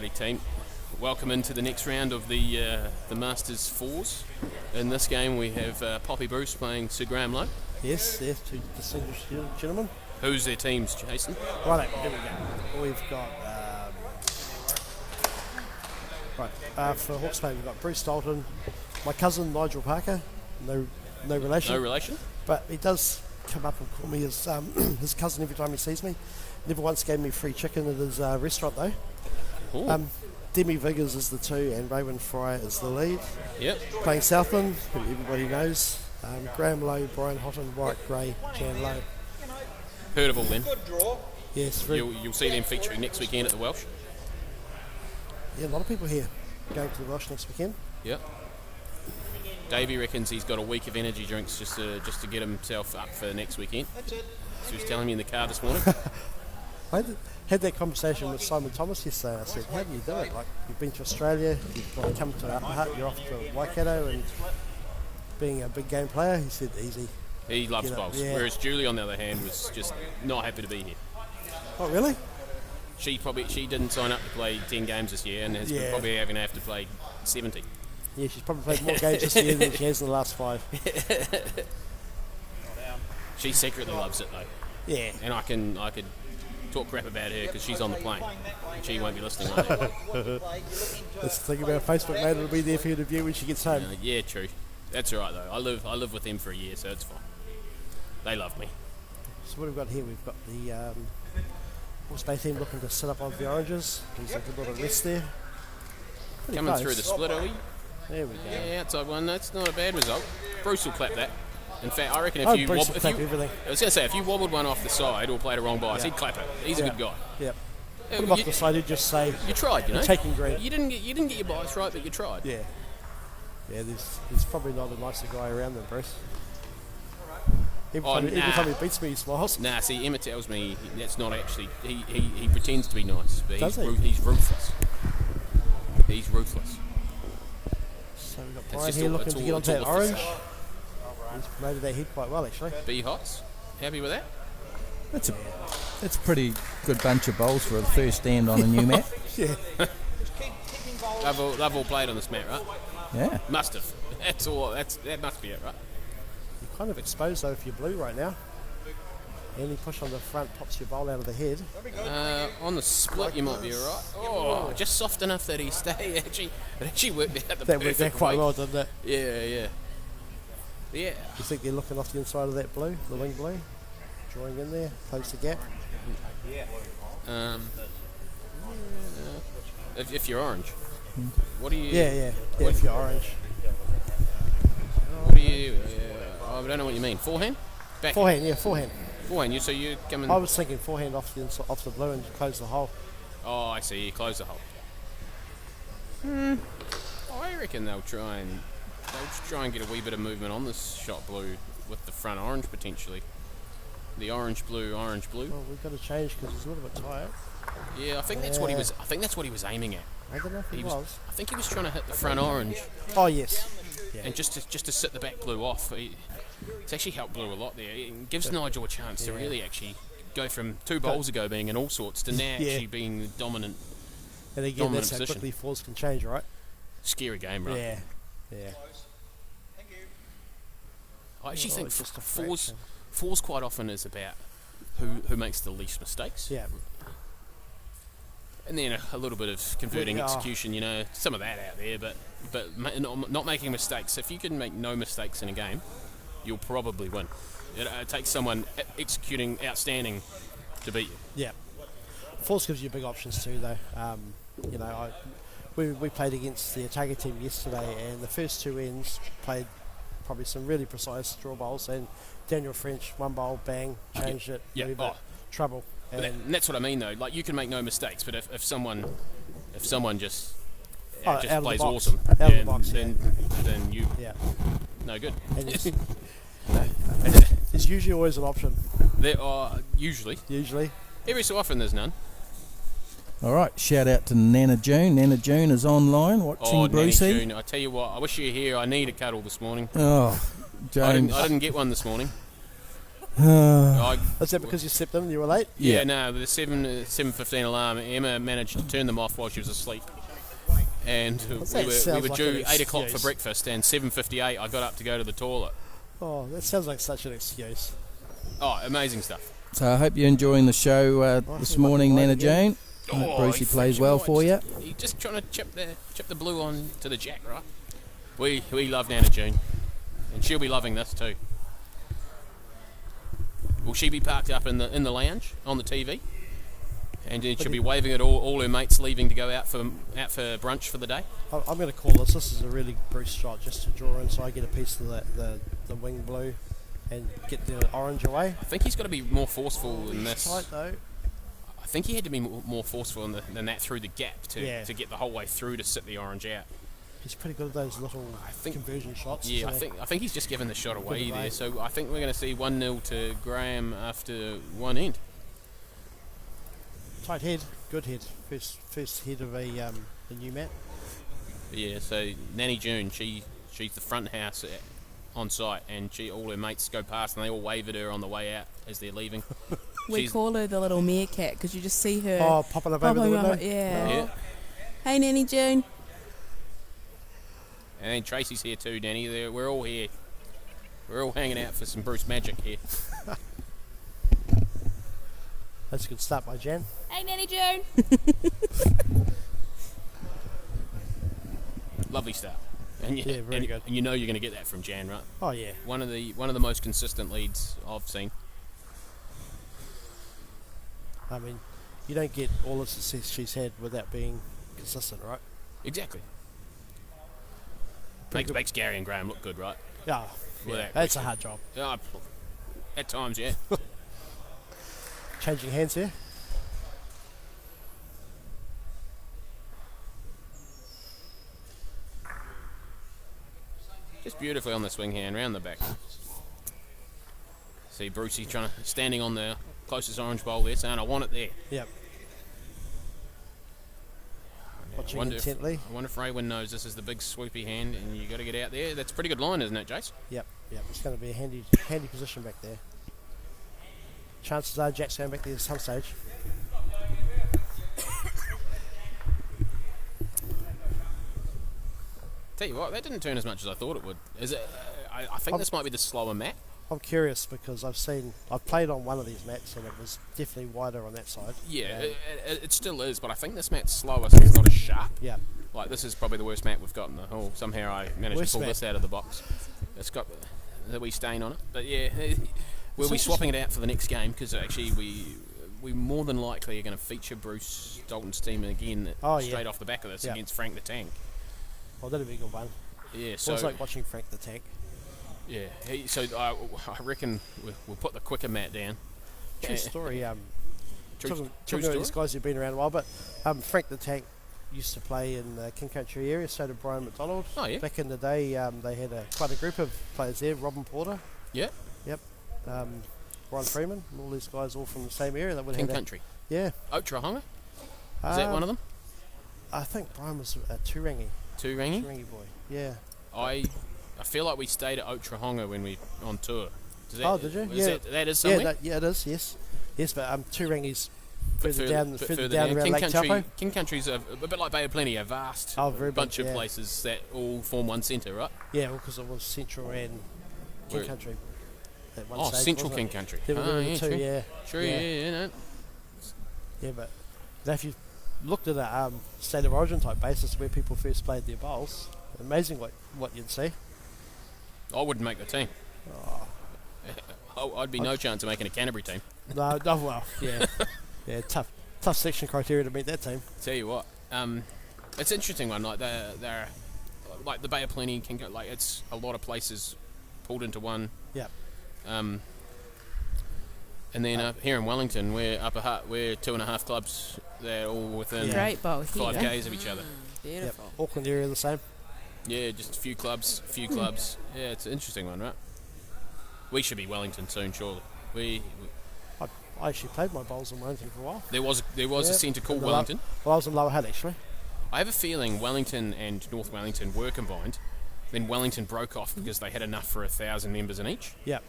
Alrighty, team. Welcome into the next round of the Masters Fours. In this game, we have Poppy Bruce playing Sir Graham Lowe. Yes, two distinguished gentlemen. Who's their teams, Jason? Right, here we go. We've got for Hawke's Bay, we've got Bruce Dalton, my cousin Nigel Parker. No relation. No relation? But he does come up and call me his his cousin every time he sees me. Never once gave me free chicken at his restaurant though. Demi Viggers is the two, and Raymond Fry is the lead. Yep. Playing Southland, who everybody knows. Graham Lowe, Brian Houghton, White Gray, Jan Lowe. Heard of all them? Yes. You'll see them featuring next weekend at the Welsh. Yeah, a lot of people here going to the Welsh next weekend. Yep. Davey reckons he's got a week of energy drinks just to get himself up for next weekend. So he was telling me in the car this morning. I had that conversation with Simon Thomas yesterday. I said, how do you do it? Like, you've been to Australia, you've come to Upper Hutt, you're off to Waikato, and being a big game player, he said, easy. He loves bowls. Yeah. Whereas Julie, on the other hand, was just not happy to be here. Oh, really? She didn't sign up to play 10 games this year, and is probably going to have to play 70. Yeah, she's probably played more games this year than she has in the last 5. She secretly loves it though. Yeah. And I could talk crap about her because she's on the plane. And she won't be listening like that. That's the thing about Facebook, mate. It'll be there for you to view when she gets home. Yeah, true. That's all right though. I live with them for a year, so it's fine. They love me. So what have we got here? We've got the Hawke's Bay team looking to set up on the Oranges. There's a good little rest there. Pretty Coming close. through the split, are we? There we go. Yeah, outside one. That's not a bad result. Bruce will clap that. In fact, I reckon Bruce will clap everything. I was going to say, if you wobbled one off the side or played a wrong bias, he'd clap it. He's a good guy. Yep. Put him off the side, he'd just say, you tried, you know. Taking green. You didn't get your bias right, but you tried. Yeah. Yeah, there's probably not a nicer guy around than Bruce. Every time he beats me, he smiles. Nah, see, Emma tells me that's not actually. He pretends to be nice, but Does he's ruthless. He's ruthless. So we've got Brian here looking to get onto that orange. He's promoted that head quite well, actually. B Hots, happy with that? That's a pretty good bunch of bowls for the first stand on a new mat. Yeah. They've all played on this mat, right? Yeah. Must have. That must be it, right? You're kind of exposed though if you're blue right now. Any push on the front pops your bowl out of the head. On the split, you might be alright. Oh, just soft enough that he stay. It actually worked out the perfect That quite well, didn't it? Yeah. Yeah. You think they're looking off the inside of that blue, the wing blue? Drawing in there, close the gap. If you're orange, what do you? Yeah. If you're orange. What do you? I don't know what you mean. Forehand? Backhand? Forehand, yeah, forehand. Forehand. So you come in. I was thinking forehand off the blue and close the hole. Oh, I see. You close the hole. I reckon they'll try and get a wee bit of movement on this shot blue with the front orange potentially. The orange blue. Well, we've got to change because it's a little bit tight. Yeah, I think that's what he was. I think that's what he was aiming at. I don't know if he was. I think he was trying to hit the front orange. Oh yes. Yeah. And just to sit the back blue off. It's actually helped blue a lot there. It gives Nigel a chance to really actually go from 2 bowls ago being in all sorts to now actually being the dominant. And again, that's how quickly fours can change, right? Scary game, right? Yeah. I actually think fours quite often is about who makes the least mistakes. Yeah. And then a little bit of converting execution, you know, some of that out there, but not making mistakes. If you can make no mistakes in a game, you'll probably win. It takes someone executing outstanding to beat you. Yeah. Fours gives you big options too, though. We played against the Otago team yesterday, and the first 2 ends played probably some really precise draw bowls, and Daniel French, 1 bowl, bang, changed it, trouble. And that's what I mean, though. Like, you can make no mistakes, but if someone just plays awesome, then you no good. There's usually always an option. There are usually. Every so often, there's none. All right, shout out to Nana June. Nana June is online watching Brucey. Nana June, I tell you what, I wish you were here. I need a cuddle this morning. Oh, June. I didn't get one this morning. Is that because you slept in and you were late? Yeah, no, the 7:15 alarm, Emma managed to turn them off while she was asleep. And we were like due 8 o'clock for breakfast, and 7:58 I got up to go to the toilet. Oh, that sounds like such an excuse. Oh, amazing stuff. So I hope you're enjoying the show this morning, Nana Jane. Brucey plays well for you. He's just trying to chip the blue on to the jack, right? We love Nana June, and she'll be loving this too. Will she be parked up in the lounge on the TV? And then she'll be waving at all her mates leaving to go out for brunch for the day. I'm going to call this. This is a really Bruce shot just to draw in, so I get a piece of the wing blue and get the orange away. I think he's got to be more forceful in this. Tight though. I think he had to be more forceful than that through the gap to get the whole way through to sit the orange out. He's pretty good at those little conversion shots. Yeah, I think he's just given the shot away there. So I think we're going to see 1-0 to Graham after one end. Tight head, good head. First head of a new mat. Yeah, so Nanny June, she's the front house on site, and all her mates go past and they all wave at her on the way out as they're leaving. We call her the little meerkat because you just see her popping up over the window. Yeah. Hey, Nanny June. And then Tracy's here too, Danny. We're all here. We're all hanging out for some Bruce magic here. That's a good start by Jan. Hey, Nanny June. Lovely start. And very good. And you know you're going to get that from Jan, right? Oh yeah. One of the most consistent leads I've seen. I mean, you don't get all the success she's had without being consistent, right? Exactly. Makes Gary and Graham look good, right? Yeah. That's a hard job. At times, yeah. Changing hands here. Just beautifully on the swing hand, round the back. See Brucey standing on the closest orange bowl there, saying, I want it there. Yep. Watching I intently. wonder if Raywin knows this is the big swoopy hand and you got to get out there. That's a pretty good line, isn't it, Jace? Yep. It's going to be a handy position back there. Chances are Jack's going back there at some stage. Tell you what, that didn't turn as much as I thought it would. Is it? I think this might be the slower mat. I'm curious because I've played on one of these mats and it was definitely wider on that side. Yeah, it still is, but I think this mat's slower, so it's not as sharp. Yeah. Like, this is probably the worst mat we've got in the hall. Somehow I managed to pull this out of the box. It's got the wee stain on it. But yeah, we'll be swapping it out for the next game because actually we more than likely are going to feature Bruce Dalton's team again straight off the back of this against Frank the Tank. Well, that'll be a good one. Yeah, so it's like watching Frank the Tank. Yeah, so I reckon we'll put the quicker mat down. True story. True story. Story. These guys have been around a while, but Frank the Tank used to play in the King Country area, so did Brian McDonald. Oh, yeah. Back in the day, they had quite a group of players there. Robin Porter. Yeah. Yep. Ron Freeman. All these guys all from the same area. That would King have Country. Yeah. Otrahonga? Is that one of them? I think Brian was a Turangi. Turangi? Turangi boy. Yeah. I feel like we stayed at Otrahonga when we on tour. Did you? Yeah. That is somewhere? Yeah, it is, yes. Yes, but Turangi's further down down around Lake Taupo. King Country's a bit like Bay of Plenty, a vast bunch of places that all form one centre, right? Yeah, well, because it was Central and King Country. At one stage, Central King Country. There were two, yeah. True, yeah, no. Yeah, but if you looked at a state of origin type basis where people first played their bowls, amazing what you'd see. I wouldn't make the team. I'd be no chance of making a Canterbury team. No, well, yeah. Yeah, tough selection criteria to meet that team. Tell you what, it's an interesting one. Like they're like the Bay of Plenty, like it's a lot of places pulled into one. Yeah. And then here in Wellington, we're Upper Hutt. We're 2.5 clubs. They're all within Great bowl 5 k's of each other. Beautiful. Yep. Auckland area the same. Yeah, just a few clubs. Yeah, it's an interesting one, right? We should be Wellington soon, surely. I actually played my bowls in Wellington for a while. There was a centre called Wellington. I was in Lower Hutt actually. I have a feeling Wellington and North Wellington were combined. Then Wellington broke off because they had enough for 1,000 members in each. Yep.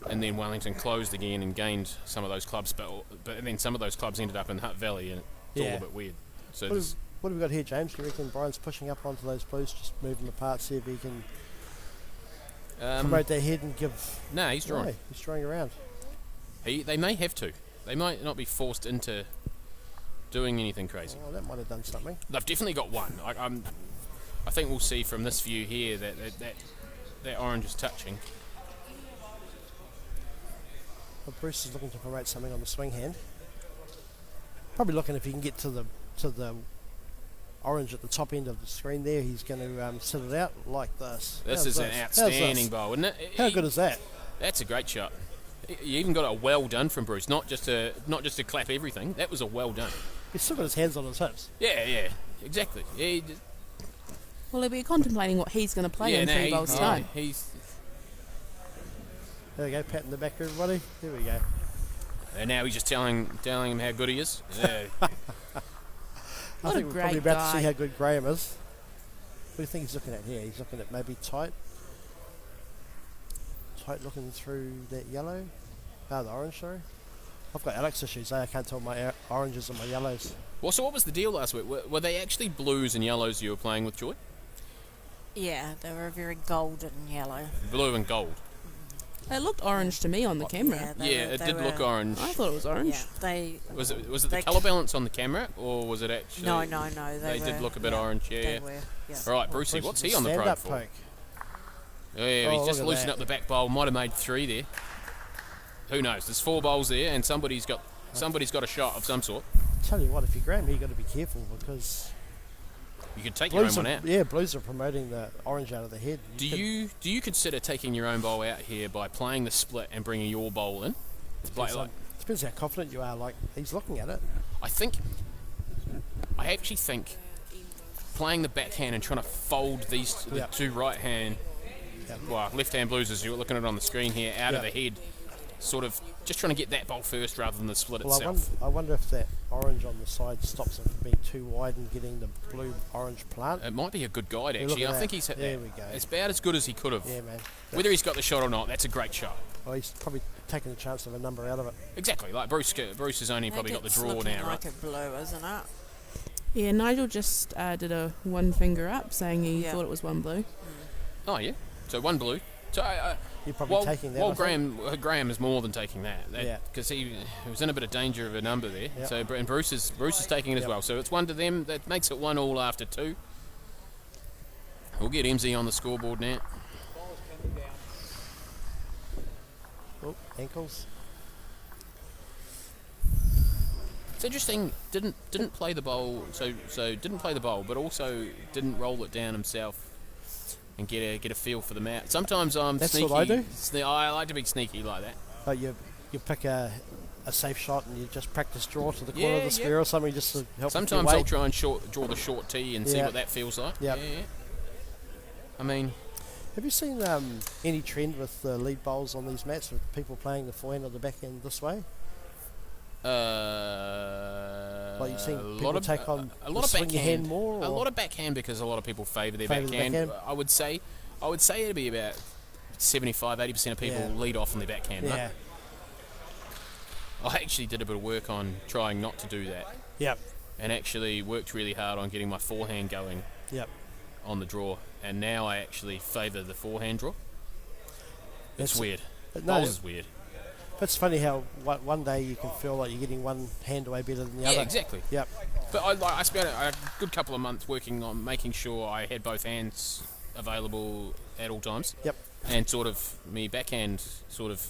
and then Wellington closed again and gained some of those clubs, but then some of those clubs ended up in Hutt Valley, and it's all a bit weird. So what have we got here, James? Do you reckon Brian's pushing up onto those Blues, just moving them apart, see if he can promote their head and give... No, he's drawing. No, he's drawing around. They may have to. They might not be forced into doing anything crazy. Oh, that might have done something. They've definitely got one. I think we'll see from this view here that orange is touching. Well, Bruce is looking to promote something on the swing hand. Probably looking if he can get to the orange at the top end of the screen there. He's going to sit it out like this. This is an outstanding bowl, isn't it? How good is that? That's a great shot. You even got a well done from Bruce, not just to clap everything. That was a well done. He's still got his hands on his hips. Yeah, exactly. Yeah, Well, he'll be contemplating what he's going to play in 3 bowls' time. There we go, patting the back of everybody. There we go. And now he's just telling him how good he is. Yeah. I think we're probably about to see how good Graham is. What do you think he's looking at here? He's looking at maybe tight looking through that yellow. The orange, sorry. I've got Alex issues. I can't tell my oranges and my yellows. Well, so what was the deal last week? Were they actually blues and yellows you were playing with, Joy? Yeah, they were very golden yellow. Blue and gold. It looked orange to me on the camera. It did look orange. I thought it was orange. Yeah, was it the colour balance on the camera, or was it actually... No. They did look a bit orange, yeah. They were, yeah. All right, Brucey, what's he on the probe for? Poke. Yeah, he's just loosened up the back bowl. Might have made 3 there. Who knows? There's 4 bowls there, and somebody's got a shot of some sort. Tell you what, if you're Graham, you've got to be careful because you could take your own one out. Yeah, Blues are promoting the orange out of the head. Do you consider taking your own bowl out here by playing the split and bringing your bowl in? Depends how confident you are. Like, he's looking at it. I actually think playing the backhand and trying to fold the 2 right hand, left hand Blues as you're looking at it on the screen here, out of the head, sort of just trying to get that bowl first rather than the split itself. I wonder if that orange on the side stops it from being too wide and getting the blue-orange plant. It might be a good guide, actually. I think he's hit there. We go. It's about as good as he could have. Yeah, man. Whether he's got the shot or not, that's a great shot. Well, he's probably taking the chance of a number out of it. Exactly. Like Bruce has only probably got the draw now, right? Like a blue, isn't it? Yeah, Nigel just did a 1 finger up, saying he thought it was 1 blue. Oh, yeah. So 1 blue. So you're probably taking that. Well, Graham is more than taking that. Because he was in a bit of danger of a number there. Yep. So and Bruce is taking it as well. So it's 1 to them. That makes it 1-1 after 2. We'll get MZ on the scoreboard now. Oh, ankles. It's interesting. Didn't play the bowl. So didn't play the bowl, but also didn't roll it down himself and get a feel for the mat. Sometimes I'm sneaky. That's what I do. I like to be sneaky like that. But you pick a safe shot and you just practice draw to the corner of the square or something just to help. Sometimes I'll try and draw the short tee and see what that feels like. Yep. Yeah. I mean, have you seen any trend with the lead bowls on these mats with people playing the forehand or the backhand this way? Like you've seen people take on a lot of backhand more. A lot of backhand because a lot of people favour their backhand. I would say it'd be about 75-80% of people lead off on their backhand. Yeah. I actually did a bit of work on trying not to do that. Yep. And actually worked really hard on getting my forehand going. Yep. On the draw, and now I actually favour the forehand draw. It's weird. Bowls is weird. But it's funny how one day you can feel like you're getting one hand away better than the other. Yeah, exactly. Yep. But I spent a good couple of months working on making sure I had both hands available at all times. Yep. And sort of me backhand it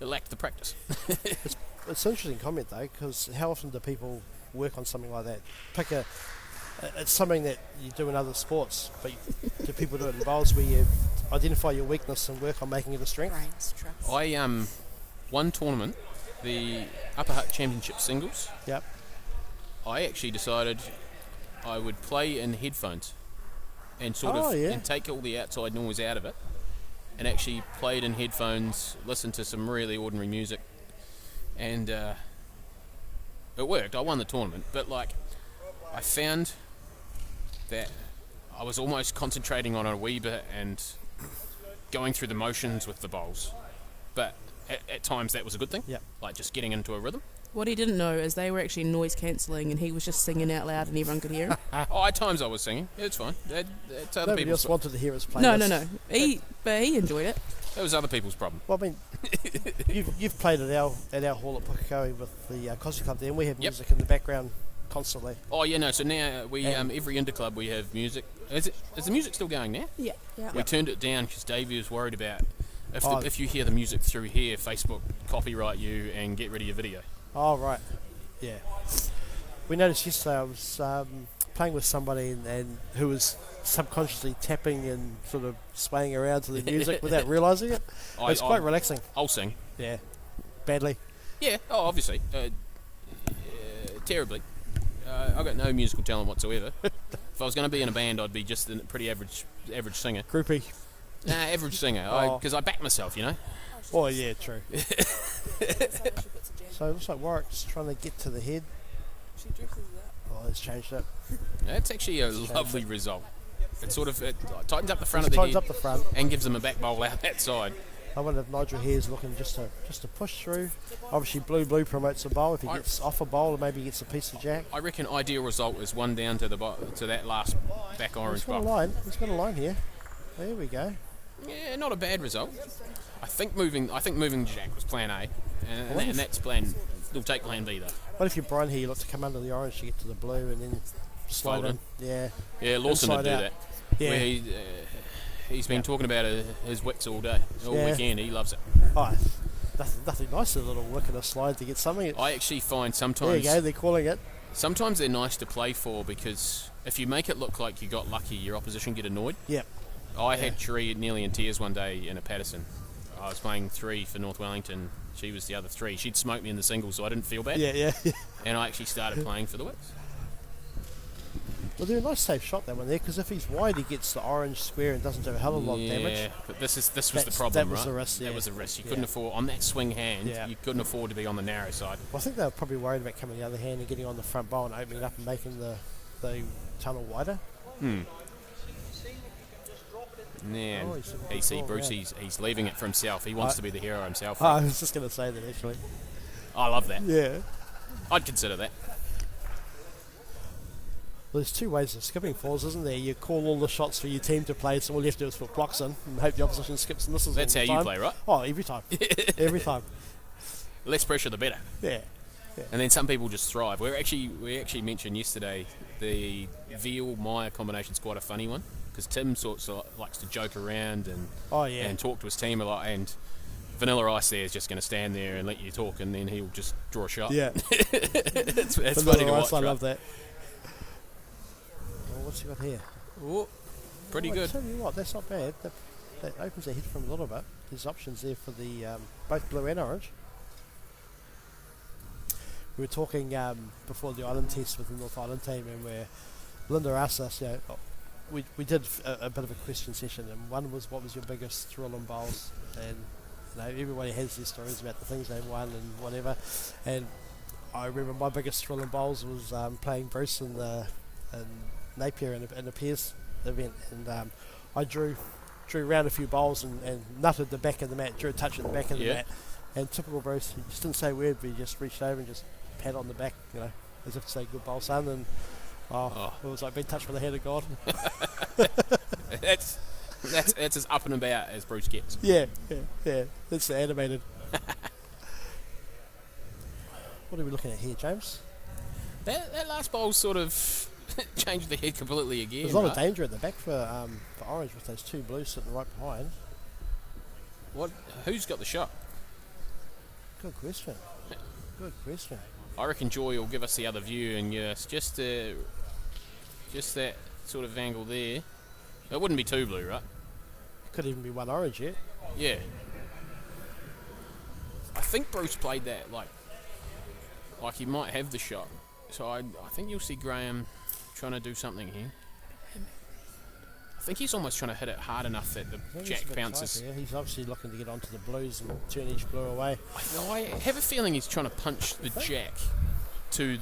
lacked the practice. It's an interesting comment though, because how often do people work on something like that? It's something that you do in other sports, but do people do it in bowls where you identify your weakness and work on making it a strength? I one tournament, the Upper Hutt Championship singles. Yep. I actually decided I would play in headphones and and take all the outside noise out of it, and actually played in headphones, listened to some really ordinary music, and it worked. I won the tournament, but I found that I was almost concentrating on it a wee bit and going through the motions with the bowls, but at times that was a good thing. Yep. Like just getting into a rhythm. What he didn't know is they were actually noise cancelling, and he was just singing out loud, and everyone could hear him. At times I was singing. Yeah, it's fine. That's other Nobody people's. else wanted to hear us play. No, this. no. But he enjoyed it. That was other people's problem. Well, I mean, you've played at our hall at Pukekohe with the Cosy Club there, and we have music in the background constantly. Oh yeah, no. So now we every interclub we have music. Is the music still going now? Yeah. We turned it down because Davey was worried about if you hear the music through here, Facebook copyright you and get rid of your video. Oh, right. Yeah. We noticed yesterday I was playing with somebody and who was subconsciously tapping and sort of swaying around to the music without realising it. It's quite relaxing. I'll sing. Yeah. Badly. Yeah. Oh, obviously. Terribly. I've got no musical talent whatsoever. If I was going to be in a band, I'd be just a pretty average singer. Groupie. Nah, average singer. Because I back myself, you know. Oh, yeah, true. So it looks like Warwick's trying to get to the head. She dresses it up. Oh, let's change that. That's actually a lovely result. It sort of tightens up the front of the Tightens head up the front. and gives them a back bowl out that side. I wonder if Nigel Hare's looking just to push through. Obviously, Blue promotes the bowl. If he gets off a bowl, maybe he gets a piece of jack. I reckon ideal result is one down to to that last back orange bowl. He's got a line here. There we go. Yeah, not a bad result. I think moving jack was plan A, and that's plan. It'll take plan B though. What if you're Brian here? You look to come under the orange to get to the blue and then slide Fold in. Yeah. Yeah, Lawson would do out. that. Yeah. Where he's been talking about his wicks all day, all weekend. He loves it. Oh, nothing nicer than a little wick and a slide to get something. I actually find sometimes. There you go. They're calling it. Sometimes they're nice to play for because if you make it look like you got lucky, your opposition get annoyed. Yep. I had Tree nearly in tears one day in a Patterson. I was playing 3 for North Wellington. She was the other 3. She'd smoked me in the singles, so I didn't feel bad. Yeah. And I actually started playing for the Wicks. Well, they're a nice safe shot, that one there, because if he's wide, he gets the orange square and doesn't do a hell of a lot of damage. Yeah, but this was the problem, that was right? the risk, yeah. That was the risk. You couldn't afford, on that swing hand, you couldn't afford to be on the narrow side. Well, I think they were probably worried about coming the other hand and getting on the front bowl and opening up and making the tunnel wider. Man, Oh, you see, Bruce, he's leaving it for himself. He wants to be the hero himself. I was just going to say that, actually. I love that. Yeah. I'd consider that. Well, there's two ways of skipping falls, isn't there? You call all the shots for your team to play, so all you have to do is put blocks in and hope the opposition skips and misses. That's all how the you time. play, right? Oh, every time. Every time. Less pressure, the better. Yeah. And then some people just thrive. We actually mentioned yesterday the Veal Meyer combination's quite a funny one because Tim sort of likes to joke around and talk to his team a lot. And Vanilla Ice there is just going to stand there and let you talk, and then he'll just draw a shot. Yeah. it's funny to watch. I love that. Well, what's he got here? Oh, pretty good. I tell you what, that's not bad. That opens the head from a little bit. There's options there for the both blue and orange. We were talking before the island test with the North Island team, and where Linda asked us, we did a bit of a question session, and one was, what was your biggest thrill in bowls? And everybody has their stories about the things they've won and whatever. And I remember my biggest thrill in bowls was playing Bruce in Napier in a Peers event, and I drew around a few bowls and nutted the back of the mat, drew a touch at the back of the mat. And typical Bruce, he just didn't say a word, but he just reached over and just pat on the back, as if to say good bowl, son. And it was like being touched by the hand of God. That's as up and about as Bruce gets. Yeah. That's animated. What are we looking at here, James? That last bowl sort of changed the head completely again. There's a lot of danger at the back for orange with those two blues sitting right behind. Who's got the shot? Good question. I reckon Joy will give us the other view, and just that sort of angle there. It wouldn't be two blue, right? Could even be one orange yet. Yeah. I think Bruce played that like he might have the shot. So I think you'll see Graham trying to do something here. I think he's almost trying to hit it hard enough that the jack bounces. Yeah, he's obviously looking to get onto the blues and turn each blue away. I have a feeling he's trying to punch the jack to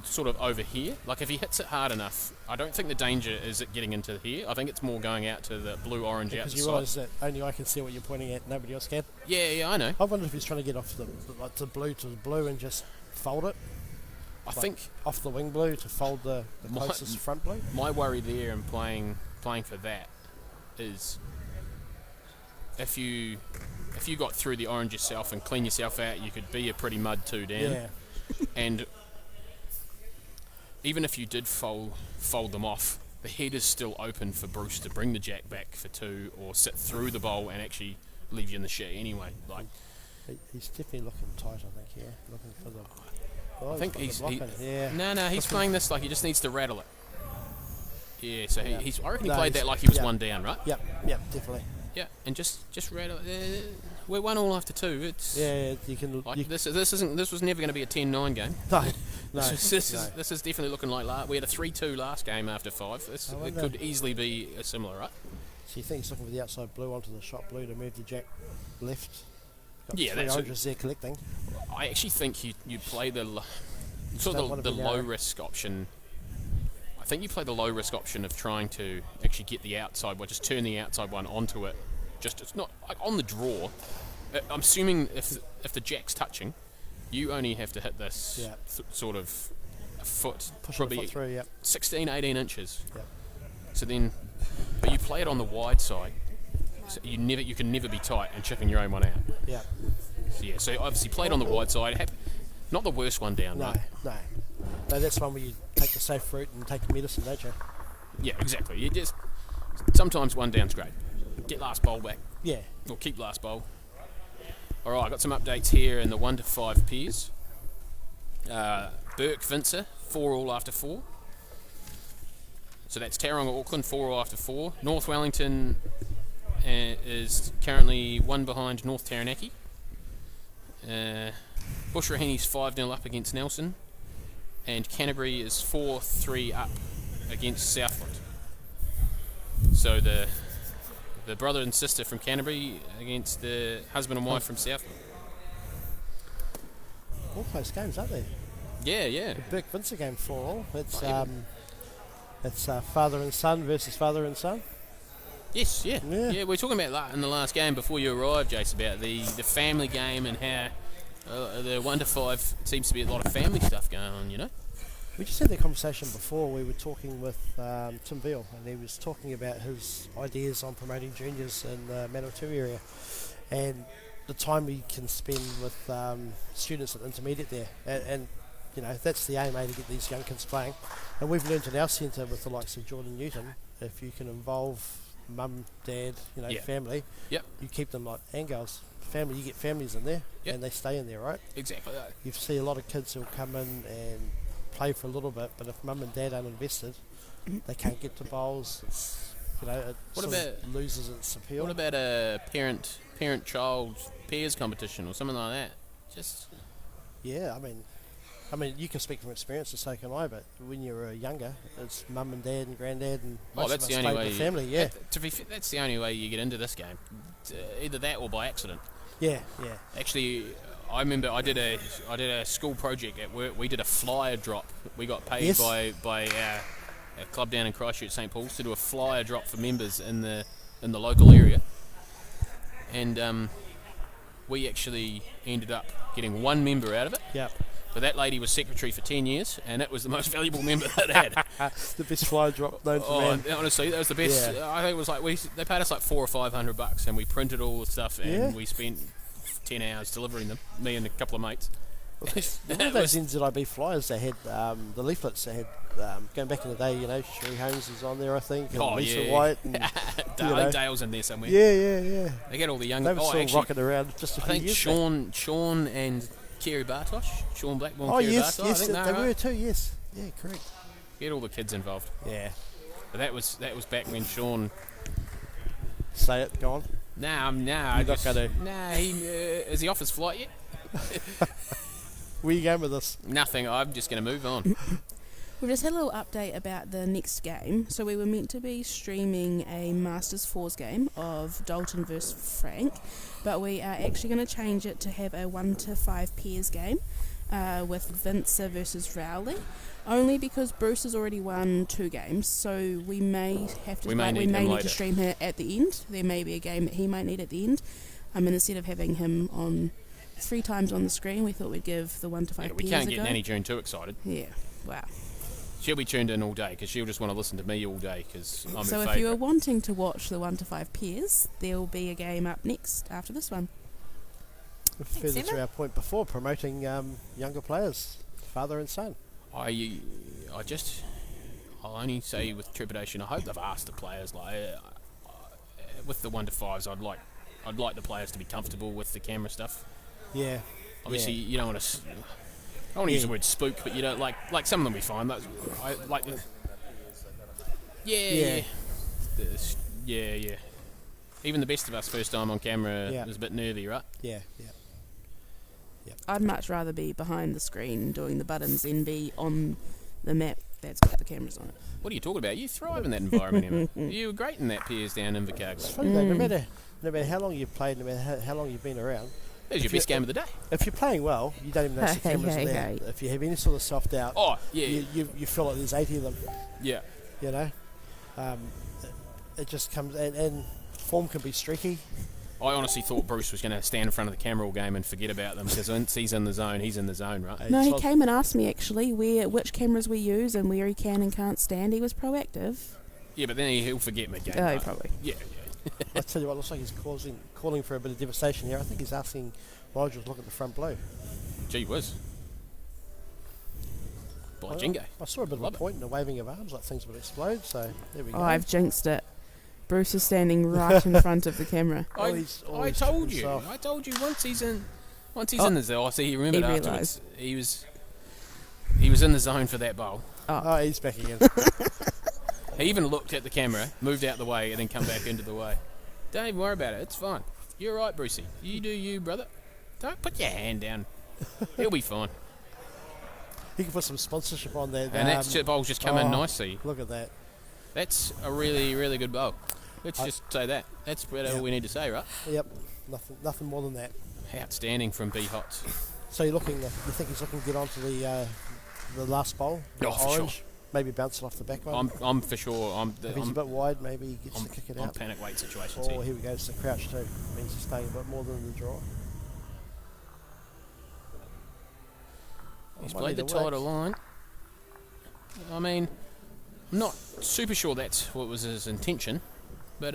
sort of over here. Like if he hits it hard enough, I don't think the danger is it getting into here. I think it's more going out to the blue-orange out the Because you side. realise that only I can see what you're pointing at, nobody else can. Yeah, I know. I wonder if he's trying to get off the blue to the blue and just fold it. I think off the wing blue to fold the closest front blue. my worry there in playing for that is if you got through the orange yourself and clean yourself out, you could be a pretty mud 2 down. Yeah. And even if you did fold them off, the head is still open for Bruce to bring the jack back for 2 or sit through the bowl and actually leave you in the shit anyway. Like He's definitely looking tight, I think, yeah. Looking for the... I think he's He's playing this like he just needs to rattle it. Yeah, so Yeah. I reckon he No, played he's- that like he was yeah. 1 down, right? Yep, definitely. Yeah, and just rattle it. We're 1-1 after 2. It's Yeah, you can... like this was never going to be a 10-9 game. No, This is definitely looking like we had a 3-2 last game after 5. It wonder- could easily be a similar, right? So you think he's looking for the outside blue onto the shot blue to move the jack left? Got Yeah, 3 that's oranges there collecting. I actually think you play the don't want to the be low narrow. risk option. I think you play the low risk option of trying to actually get the outside one, just turn the outside one onto it. Just it's not like on the draw. I'm assuming if the jack's touching, you only have to hit this Yeah. sort of a foot, Push probably the foot through, yep. 16, 18 inches. Yep. So then, but you play it on the wide side. So you can never be tight and chipping your own one out. Yeah. So yeah, so obviously played on the wide side. Not the worst one down, No, right? no. No, that's one where you take the safe route and take your medicine, don't you? Yeah, exactly. You just sometimes 1 down's great. Get last bowl back, Yeah. or keep last bowl. All right, I got some updates here in the 1 to 5 pairs. Burke Vincer 4 all after 4. So that's Tauranga Auckland 4 all after 4. North Wellington is currently 1 behind North Taranaki. Bushrahini's 5-0 up against Nelson, and Canterbury is 4-3 up against Southland. So the brother and sister from Canterbury against the husband and wife from Southland. All close games, aren't they? Yeah. The Burke Vincer game 4-all. It's father and son versus father and son. Yes, yeah. Yeah. We were talking about that in the last game before you arrived, Jace, about the family game and how the 1 to 5 seems to be a lot of family stuff going on, you know? We just had that conversation before. We were talking with Tim Veal, and he was talking about his ideas on promoting juniors in the Manawatu area and the time we can spend with students at intermediate there. And you know, that's the aim, to get these young kids playing. And we've learned in our centre with the likes of Jordan Newton, if you can involve mum, dad, family, Yep. you keep them like and girls. Family, you get families in there, Yep. and they stay in there, right? Exactly. You see a lot of kids who'll come in and play for a little bit, but if mum and dad aren't invested, they can't get to bowls. It's, it What sort of about- loses its appeal. What about a parent-child pairs competition or something like that? Just Yeah, I mean, you can speak from experience, and so can I. But when you're younger, it's mum and dad and granddad, and most that's of the us only stay way. with family. Yeah, To be fair, that's the only way you get into this game. Either that or by accident. yeah. Actually, I remember I did a school project at work. We did a flyer drop. We got paid Yes. by our club down in Christchurch, St Paul's, to do a flyer drop for members in the local area, and we actually ended up getting 1 member out of it. Yep. But that lady was secretary for 10 years, and it was the most valuable member that it had. The best flyer drop known to man. Honestly, that was the best. Yeah. I think it was like they paid us like $400 or $500, and we printed all the stuff, and Yeah. we spent 10 hours delivering them. Me and a couple of mates. One of those NZIB flyers, they had the leaflets. They had going back in the day. Sherry Holmes was on there, I think, and Lisa White. And, Dale's in there somewhere. yeah. They get all the young. They were still actually, rocking around just a I few think years back. Sean and Kerry Bartosh, Sean Blackburn, Oh Kerry yes, Bartosh. I yes, think they were too. Yes, yeah, correct. Get all the kids involved. Yeah. But that was back when Sean. Say it. Go on. Nah, You're not gonna- Is he off his flight yet? Where you going with this? Nothing. I'm just going to move on. We've just had a little update about the next game. So we were meant to be streaming a Masters 4s game of Dalton versus Frank, but we are actually going to change it to have a 1 to 5 pairs game with Vince versus Rowley, only because Bruce has already won 2 games, so we may have to. We may need to stream her at the end. There may be a game that he might need at the end. And instead of having him on 3 times on the screen, we thought we'd give the 1 to 5 pairs a go. We can't get Nanny June too excited. Yeah, wow. She'll be tuned in all day because she'll just want to listen to me all day because I'm her So favourite. if you are wanting to watch the 1 to 5 pairs, there will be a game up next after this one. Further to our point before, promoting younger players, father and son. I'll only say with trepidation, I hope they've asked the players, with the 1 to 5s, I'd like the players to be comfortable with the camera stuff. Yeah. Obviously, you don't want to. I don't want to use the word spook, but you don't like some of them will be fine. I like the. Yeah. Yeah. Even the best of us, first time on camera, was a bit nervy, right? Yeah. I'd much rather be behind the screen doing the buttons than be on the map that's got the cameras on it. What are you talking about? You thrive in that environment, Emma. You were great in that Piers down in Invercargill. It's funny though, no matter how long you've played, no matter how long you've been around, it was your best game of the day. If you're playing well, you don't even notice the cameras are there. If you have any sort of self-doubt, you feel like there's 80 of them. Yeah. You know? It just comes... And form can be streaky. I honestly thought Bruce was going to stand in front of the camera all game and forget about them because once he's in the zone, right? No, he came and asked me actually which cameras we use and where he can and can't stand. He was proactive. Yeah, but then he'll forget mid-game. Oh, probably. Yeah. I tell you what, looks like he's calling for a bit of devastation here. I think he's asking Roger to look at the front blue. Gee whiz. By Jingo. I saw a bit of a point and a waving of arms like things would explode, so there we go. Oh, I've jinxed it. Bruce is standing right in front of the camera. I told you once he's in the zone. I see he remembered afterwards. He was in the zone for that bowl. Oh, he's back again. He even looked at the camera, moved out the way, and then come back into the way. Don't even worry about it. It's fine. You're right, Brucey. You do you, brother. Don't put your hand down. He'll be fine. He can put some sponsorship on there. And that bowl's just come in nicely. Look at that. That's a really, really good bowl. Let's just say that. That's all we need to say, right? Yep. Nothing more than that. Outstanding from B Hots. So you think he's looking to get onto the last bowl? Oh, for orange? sure. Maybe bounce it off the back one. I'm for sure. If he's a bit wide, maybe he gets to kick it out. Panic weight situations. Oh, here we go. It's the crouch too. Means he's staying a bit more than the draw. He's played the tighter line. I mean, I'm not super sure that's what was his intention, but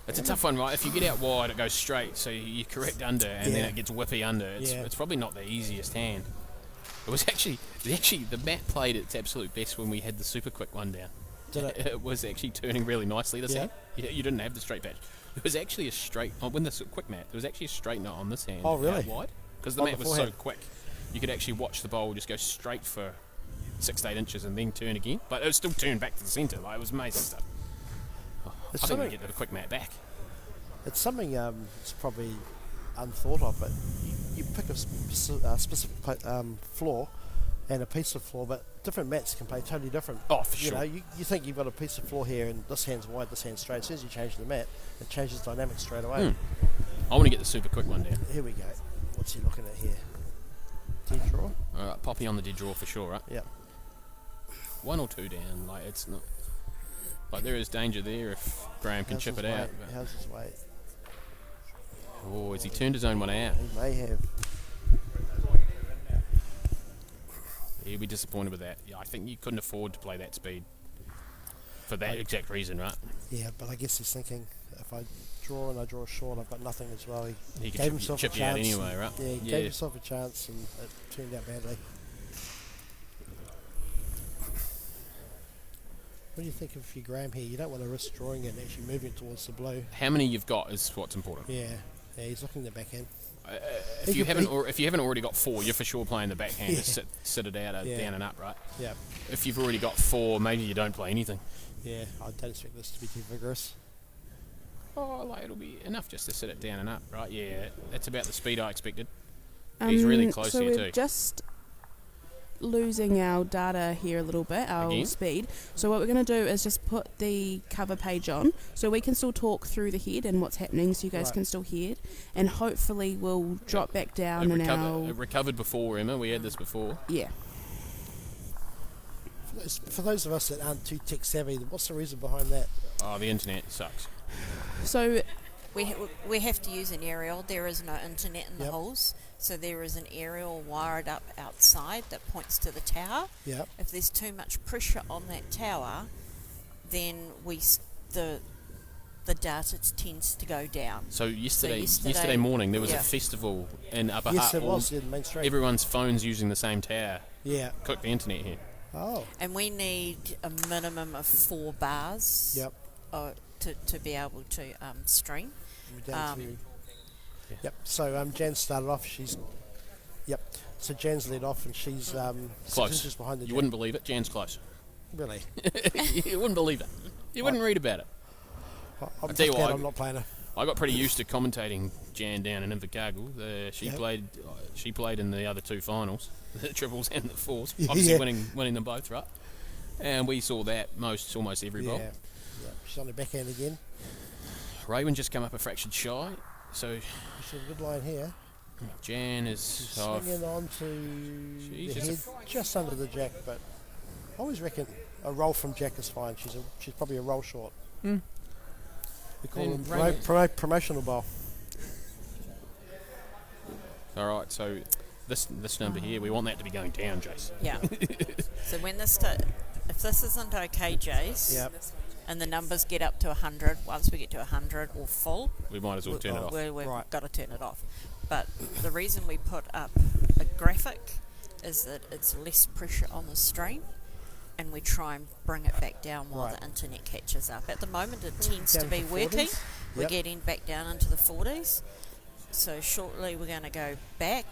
it's a tough one, right? If you get out wide, it goes straight, so you correct under, and then it gets whippy under. It's probably not the easiest hand. It was actually the mat played its absolute best when we had the super quick one down. Did it? It was actually turning really nicely this hand. You didn't have the straight patch. It was actually a straight when the quick mat. There was actually a straight knot on this hand. Oh, really? Out wide because the mat was so quick. You could actually watch the bowl just go straight for 6 to 8 inches and then turn again, but it was still turned back to the centre. Like, it was amazing stuff. I think we get the quick mat back. It's something it's probably unthought of, but you pick a specific floor and a piece of floor, but different mats can play totally different. Oh, for sure. You think you've got a piece of floor here and this hand's wide, this hand's straight. As soon as you change the mat, it changes dynamics straight away. I want to get the super quick one down. Here we go. What's he looking at here? Dead draw? Alright, Poppy on the dead draw for sure, right? Yep. 1 or 2 down, like it's not... Like there is danger there if Graham can chip it out. How's his weight? Oh, has he turned his own one out? He may have. He'll be disappointed with that. Yeah, I think you couldn't afford to play that speed for that exact reason, right? Yeah, but I guess he's thinking, if I draw and I draw short, I've got nothing as well. He gave himself chip a you out chance. anyway, right? Yeah, he gave himself a chance and it turned out badly. What do you think of your Graham here? You don't want to risk drawing it and actually moving it towards the blue. How many you've got is what's important. Yeah, he's looking at the backhand. If you haven't already got 4, you're for sure playing the backhand to sit it out down and up, right? Yeah. If you've already got 4, maybe you don't play anything. Yeah, I don't expect this to be too vigorous. Oh, like it'll be enough just to sit it down and up, right? Yeah, that's about the speed I expected. He's really close so here we've too. Just losing our data here a little bit, our Again? speed. So what we're going to do is just put the cover page on, so we can still talk through the head and what's happening, so you guys can still hear it, and hopefully we'll drop back down It and recovered before, Emma. We had this before. yeah. For those of us that aren't too tech savvy, what's the reason behind that? Oh, the internet sucks. So We have to use an aerial. There is no internet in the Yep. halls, so there is an aerial wired up outside that points to the tower. Yep. If there's too much pressure on that tower, then the data tends to go down. So yesterday yesterday- morning there was yeah. a festival in Upper Yes, Hutt. it was in Main Street. Everyone's phones using the same tower. Yeah. Cook the internet here. Oh. And we need a minimum of 4 bars Yep. to be able to stream. We're down to- Yep. So Jan started off. Yep. So Jan's led off, and she's 6 Close. inches behind the. You wouldn't believe it. Jan's close. Really. You wouldn't believe it. You wouldn't read about it. I'm tell you just glad what, I'm not playing her. I got pretty used to commentating Jan down in Invercargill. She played in the other 2 finals, the triples and the fours. Obviously Yeah. winning them both, right? And we saw that almost every bowl. Yeah. She's on the backhand again. Raywin just come up a fraction shy, so She's a good line here. Jan is Swinging on to She's the just head, just under the jack, but I always reckon a roll from jack is fine. She's probably a roll short. Mm. We call And them promotional bowl. all right. So this number here, we want that to be going down, Jace. Yeah. So when if this isn't okay, Jace, Yep. and the numbers get up to 100, once we get to 100 or full, We might as well turn it off. we've Right. got to turn it off. But the reason we put up a graphic is that it's less pressure on the stream, and we try and bring it back down while Right. the internet catches up. At the moment, it tends Down to be to working. 40s. We're Yep. getting back down into the 40s. So shortly we're going to go back,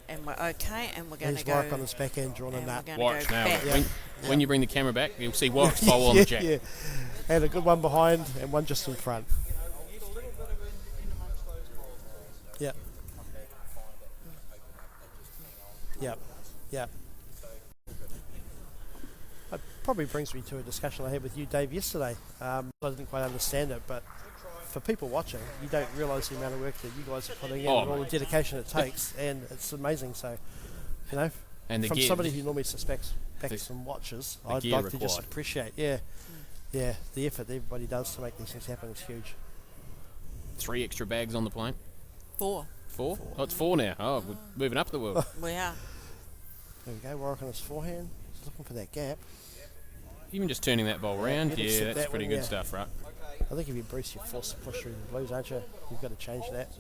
and we're okay, and we're going He's to go. work on his backhand, drawing a and nut. we're gonna Watch go now. back. When you bring the camera back, you'll see Warwick's bowl on the jack. Yeah. And a good one behind and one just in front. Yep. Yep. Yep. It probably brings me to a discussion I had with you, Dave, yesterday. I didn't quite understand it, but for people watching, you don't realise the amount of work that you guys are putting in and all the dedication it takes, and it's amazing. So, you know, And the from gear, somebody who normally suspects the- and watches, the I'd gear like to just required. appreciate, the effort that everybody does to make these things happen is huge. 3 extra bags on the plane. 4. 4? Oh, it's 4 now. Oh, we're moving up the world. We are. There we go, Warwick on his forehand. He's looking for that gap. Even just turning that bowl round, He'll yeah, accept that's that pretty one, good yeah. stuff, right? I think if you Bruce, you force the push through the blues, aren't you? You've got to change that.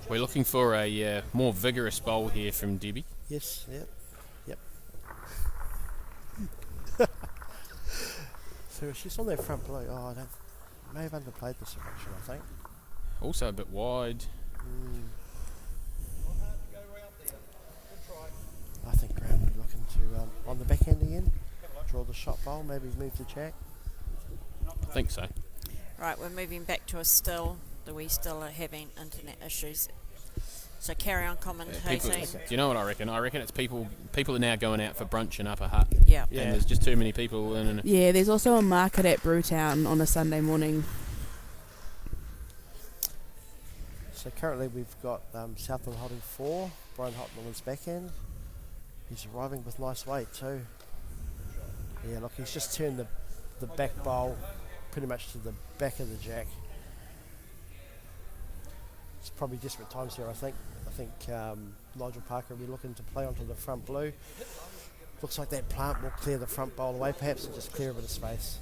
We're looking for a more vigorous bowl here from Debbie. Yes, yep. So she's on that front blue. Oh, I may have underplayed this fraction, I think. Also a bit wide. I think Graham will be looking to, on the backhand again, draw the shot bowl, maybe move the jack. I think so. Right, we're moving back to a still. We still are having internet issues. So carry on People, commentating. do you know what I reckon? I reckon it's people are now going out for brunch in Upper Hutt. Yeah. And there's just too many people in. And Yeah, there's also a market at Brewtown on a Sunday morning. So currently we've got Southland holding 4, Brian Houghton on his backhand. He's arriving with nice weight too. Yeah, look, he's just turned the back bowl pretty much to the back of the jack. It's probably desperate times here, I think. I think Nigel Parker will be looking to play onto the front blue. Looks like that plant will clear the front bowl away perhaps and just clear a bit of space.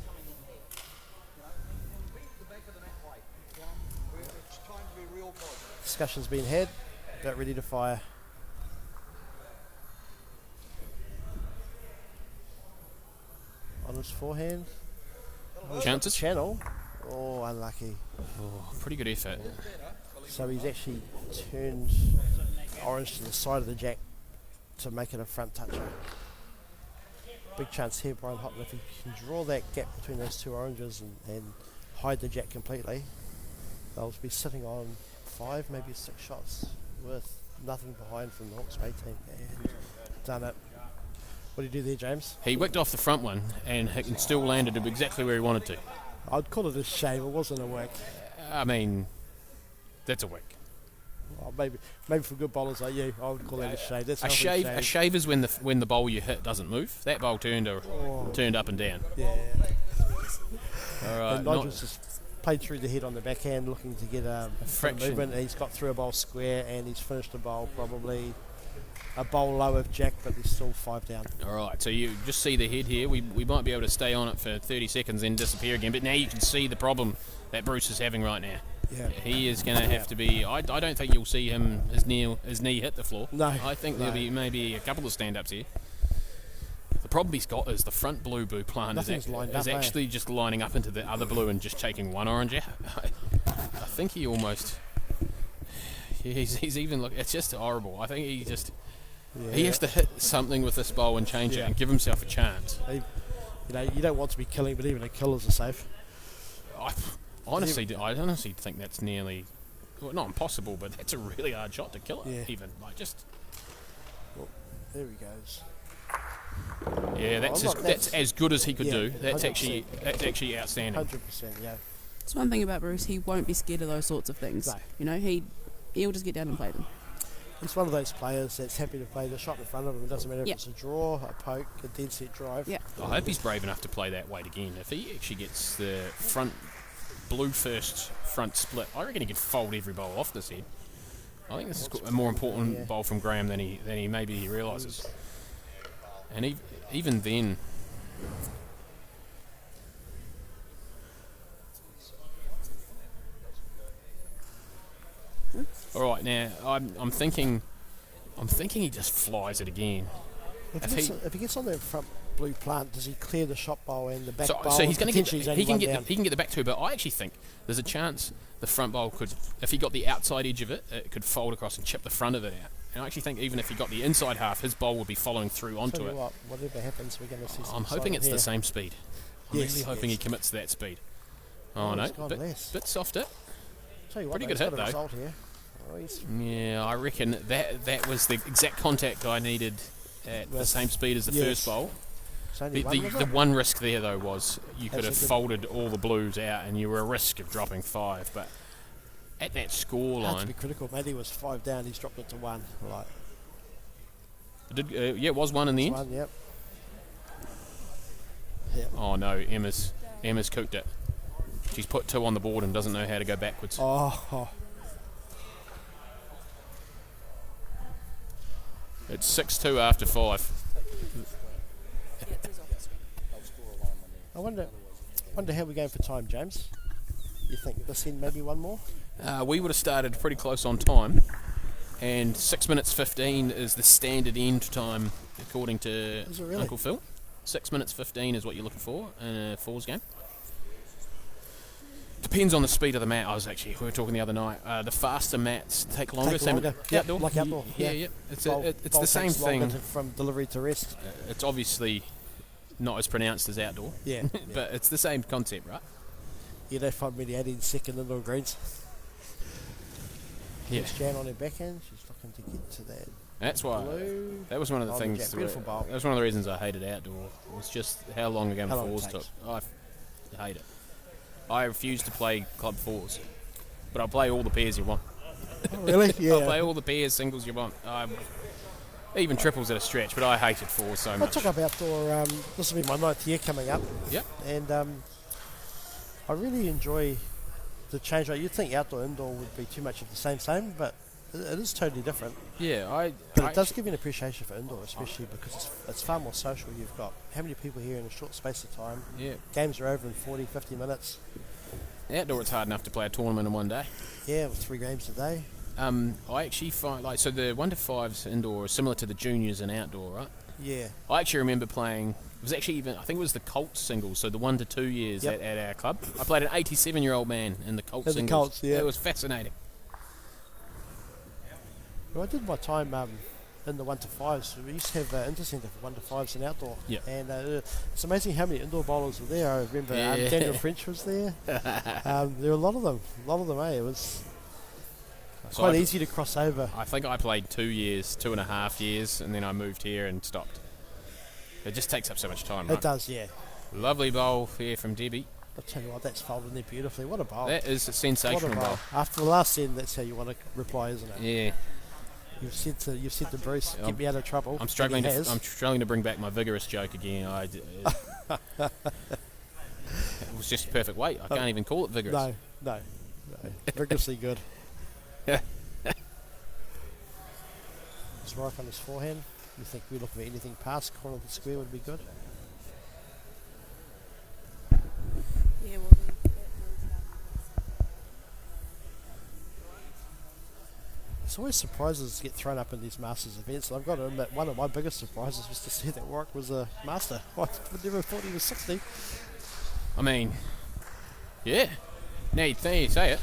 Discussion's been had, about ready to fire. On his forehand. Chances? Channel. Oh, unlucky. Oh, pretty good effort. So he's actually turned orange to the side of the jack to make it a front toucher. Big chance here, Brian Houghton. If he can draw that gap between those 2 oranges and hide the jack completely, they'll be sitting on 5, maybe 6 shots worth. nothing behind from the Hawke's Bay team and done it. What did he do there, James? He wicked off the front one and still landed him exactly where he wanted to. I'd call it a shave. It wasn't a wick. I mean, that's a wick. Well, maybe for good bowlers like you, I would call that a shave. That's A shave is when the bowl you hit doesn't move. That bowl turned up and down. Yeah. All right. And Nigel's just played through the head on the backhand, looking to get a fraction. movement. And he's got through a bowl square, and he's finished a bowl probably a bowl low of Jack, but there's still 5 down. All right, so you just see the head here. We might be able to stay on it for 30 seconds and disappear again, but now you can see the problem that Bruce is having right now. Yeah. He is going to have to be... I don't think you'll see his knee hit the floor. No. I think there'll be maybe a couple of stand-ups here. The problem he's got is the front blue plant is actually just lining up into the other blue and just taking one orange out. I think he almost... He's even... It's just horrible. I think he just... Yeah. He has to hit something with this bowl and change it and give himself a chance. You don't want to be killing, but even a killer's a safe. I honestly think that's nearly... Well, not impossible, but that's a really hard shot to kill it, even. Well, there he goes. Yeah, that's as good as he could do. That's 100%. actually outstanding. 100%, yeah. It's one thing about Bruce, he won't be scared of those sorts of things. No. He'll just get down and play them. He's one of those players that's happy to play the shot in front of him. It doesn't matter if it's a draw, a poke, a dead set drive. Yeah. I hope he's brave enough to play that weight again. If he actually gets the front blue first front split, I reckon he could fold every bowl off this head. I think this is a more important bowl from Graham than he maybe realises. And even then... All right, now I'm thinking he just flies it again. If he gets on that front blue plant, does he clear the shot bowl and the back bowl? So he's going to he can get the back two, but I actually think there's a chance the front bowl could, if he got the outside edge of it, it could fold across and chip the front of it out. And I actually think even if he got the inside half, his bowl would be following through onto it. Whatever happens, we're going to see some. I'm hoping it's the same speed. I'm really hoping he commits that speed. Oh no, bit softer. Pretty good hit though. Yeah, I reckon that was the exact contact I needed at the same speed as the first bowl. The one risk there though was you could have folded all the blues out and you were at risk of dropping 5, but at that score line... to be critical, maybe it was 5 down, he's dropped it to 1. It was 1 in the end? 1, yep. Oh no, Emma's cooked it. She's put 2 on the board and doesn't know how to go backwards. It's 6-2 after 5. I wonder how we're going for time, James. You think this end maybe one more? We would have started pretty close on time, and 6 minutes 15 is the standard end time according to Uncle Phil. 6 minutes 15 is what you're looking for in a fours game. Depends on the speed of the mat. We were talking the other night. The faster mats take longer. Outdoor? Like outdoor. Yeah. It's the same thing. From delivery to rest. It's obviously not as pronounced as outdoor. Yeah. But it's the same concept, right? You don't find many 18-second indoor greens. Yeah. Jan on her backhand. She's looking to get to that. That's why. That was one of the things. Beautiful bowl. That was one of the reasons I hated outdoor. Was just how long a game of fours took. I hate it. I refuse to play club fours, but I'll play all the pairs you want. Oh, really? Yeah. I'll play all the pairs, singles you want. Even triples at a stretch, but I hated fours so much. I took up outdoor. This will be my 9th year coming up. Yep. And I really enjoy the change. You'd think outdoor indoor would be too much of the same, but it is totally different. Yeah, But it does give you an appreciation for indoor, especially because it's far more social. You've got how many people here in a short space of time. Yeah. Games are over in 40, 50 minutes. Outdoor, it's hard enough to play a tournament in one day. Yeah, with 3 games a day. I actually find so the 1 to 5s indoor are similar to the juniors and outdoor, right? Yeah. I actually remember playing. It was actually I think it was the Colts singles, so the 1 to 2 years at our club. I played an 87-year-old man in the Colts singles. Colts, yeah. It was fascinating. Well, I did my time in the 1 to 5s. We used to have intercenter for 1 to 5s and outdoor. Yeah. And it's amazing how many indoor bowlers were there. I remember Daniel French was there. There were a lot of them. It was. So Quite easy to cross over. I think I played 2.5 years, and then I moved here and stopped. It just takes up so much time, right? It does, yeah. Lovely bowl here from Debbie. I'll tell you what, that's folded in there beautifully. What a bowl. That is a What a sensational bowl. bowl. After the last end, that's how you want to reply, isn't it? Yeah. You've said to Bruce, get me out of trouble. I'm struggling and he has. I'm struggling to bring back my vigorous joke again. It was just perfect weight. I can't even call it vigorous. No. Rigorously good. Strike on his forehand. You think we're looking at anything past corner of the square would be good? Yeah, well, It's always surprises get thrown up in these Masters events. And I've got to admit, one of my biggest surprises was to see that Warwick was a Master. I never thought he was 60. I mean, yeah. Now you say it.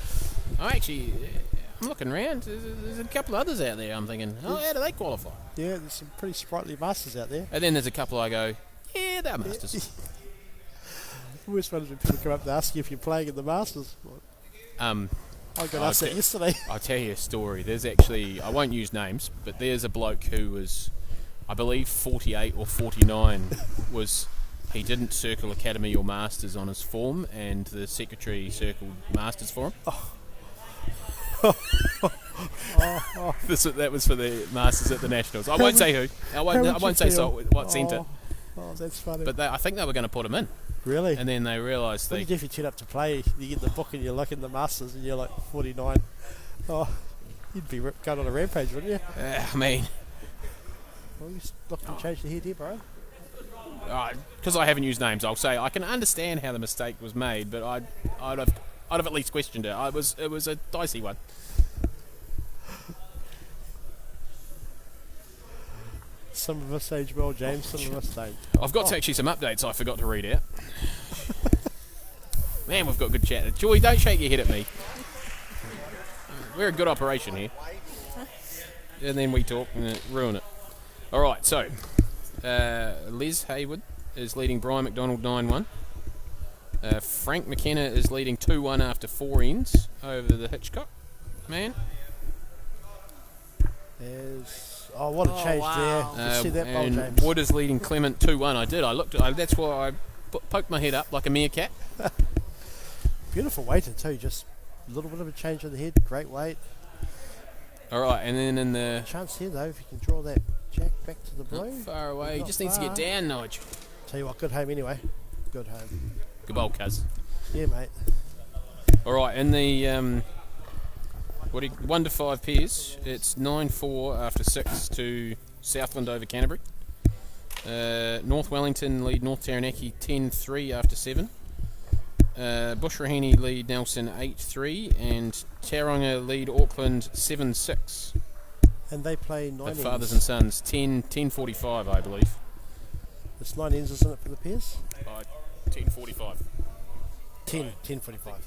I'm looking around. There's a couple of others out there. I'm thinking, how do they qualify? Yeah, there's some pretty sprightly Masters out there. And then there's a couple I go, yeah, they're Masters. The worst one is when people come up and ask you if you're playing in the Masters. I got asked that yesterday. I'll tell you a story. There's actually, I won't use names, but there's a bloke who was, I believe, 48 or 49. He didn't circle Academy or Masters on his form, and the secretary circled Masters for him. That was for the Masters at the Nationals. I won't say who. I won't say what centre. Oh, that's funny. But I think they were going to put him in. Really? And then they realised What do you do if you turn up to play, you get the book and you're looking at the Masters and you're like 49? Oh, you'd be going on a rampage, wouldn't you? I mean, Well, you look to change the head here, bro. because I haven't used names, I'll say I can understand how the mistake was made, but I'd have at least questioned it. It was a dicey one. Some of us age well, James, some of us don't. I've got actually some updates I forgot to read out. Man, we've got good chat. Joy, don't shake your head at me. We're a good operation here. And then we talk and ruin it. All right, so Liz Hayward is leading Brian McDonald 9-1. Frank McKenna is leading 2-1 after 4 ends over the Hitchcock man. What a change there. You see that bowl, and James? Wood is leading Clement 2-1. I did. That's why I poked my head up like a meerkat. Beautiful weighting too, just a little bit of a change on the head, great weight. All right, and then in the... Chance here though, if you can draw that jack back to the blue. Not far away, he just needs to get down, Nige. Tell you what, good home anyway. Good home. Good bowl, cuz. Yeah, mate. All right, in the 1 to 5 pairs, it's 9-4 after 6 to Southland over Canterbury. North Wellington lead North Taranaki 10-3 after 7. Bushrahini lead Nelson 8-3, and Tauranga lead Auckland 7-6. And they play 9 But ends. fathers and sons 10:45, I believe. It's 9 ends, isn't it, for the pairs? 10:45. 10:45. I'm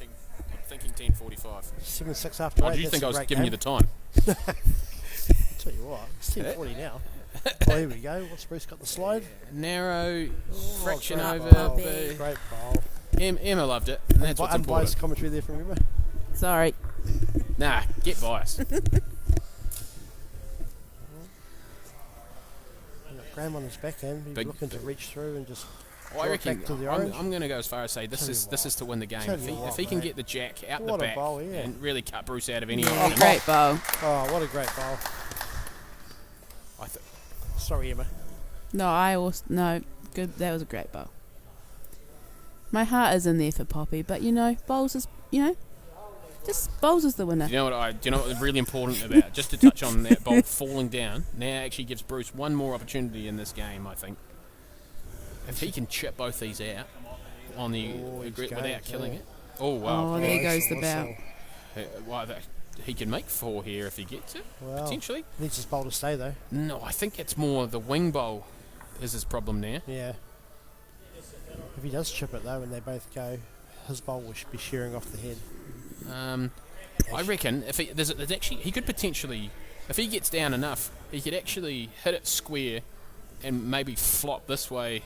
thinking 10:45. 7-6 after 8. Oh, do you that's think a I was great giving game. you the time? Tell you what, it's 10:40 now. Oh, here we go. What's Bruce got the slide? Narrow fraction great over. bowl. But Great bowl. Emma loved it, and that's what's Unbiased important. commentary there from Emma. sorry. Nah, get biased. Graham on his backhand, he's Big- looking to reach through and just I draw it reckon back to the I'm orange. going to go as far as say this Tell you is what. to win the game. Tell If you he, what, if he can mate. get the jack out What the a back bowl, yeah. and really cut Bruce out of any Yeah, argument. great bowl. Oh, what a great bowl. Sorry, Emma. No, good. That was a great bowl. My heart is in there for Poppy, but bowls is just bowls is the winner. Do you know what was really important about? Just to touch on that bowl falling down. Now actually gives Bruce one more opportunity in this game. I think if he can chip both these out on the without killing it. Oh wow! Oh, there goes the bow. He can make 4 here if he gets it, Well, potentially. needs his bowl to stay though. No, I think it's more the wing bowl is his problem now. Yeah. If he does chip it though, and they both go, his bowl will be shearing off the head. I reckon if there's actually he could potentially, if he gets down enough, he could actually hit it square and maybe flop this way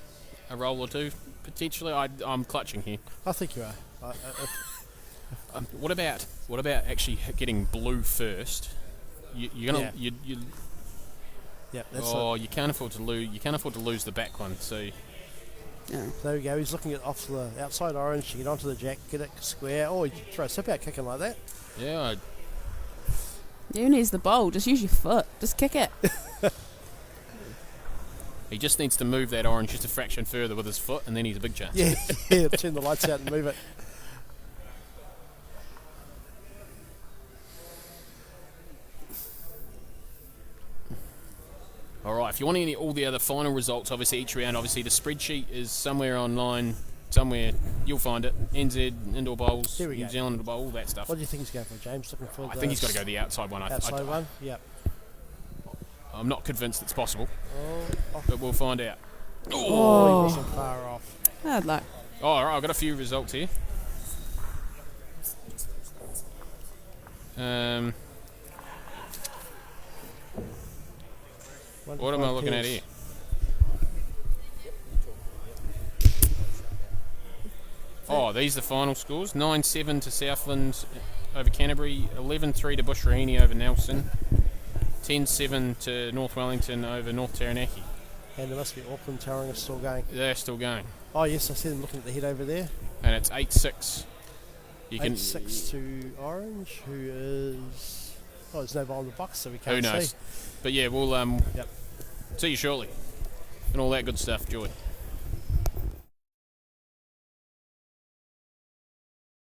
a roll or two. Potentially, I'm clutching here. I think you are. What about actually getting blue first? You're gonna you Yep, that's you can't afford to lose. You can't afford to lose the back one. So Yeah. There we go. He's looking at off the outside orange to get onto the jack, get it square. Oh, he throw a sip out kicking like that. yeah, Who needs the bowl? Just use your foot. Just kick it. he just needs to move that orange just a fraction further with his foot, and then he's a big chance. Yeah, yeah. Turn the lights out and move it. All right. If you want all the other final results, obviously each round, obviously the spreadsheet is somewhere online. Somewhere you'll find it. NZ Indoor Bowls, Here we New go. Zealand Indoor Bowl, all that stuff. What do you think he's going for, James? Looking for I think he's got to go the outside one. outside one. Yep. I'm not convinced it's possible, Oh, but we'll find out. he Oh, wasn't far off. hard luck. Oh, all right. I've got a few results here. What am I looking at here? Oh, these are the final scores. 9-7 to Southland over Canterbury, 11-3 to Bush Raheny over Nelson, 10-7 to North Wellington over North Taranaki. And there must be Auckland Tauranga still going. They're still going. Oh yes, I see them looking at the head over there. And it's 8-6. You can 8-6 to Orange, who is... Oh, there's no ball in the box, so we can't who knows? see. But yeah, we'll Yep. see you shortly. And all that good stuff, Joy.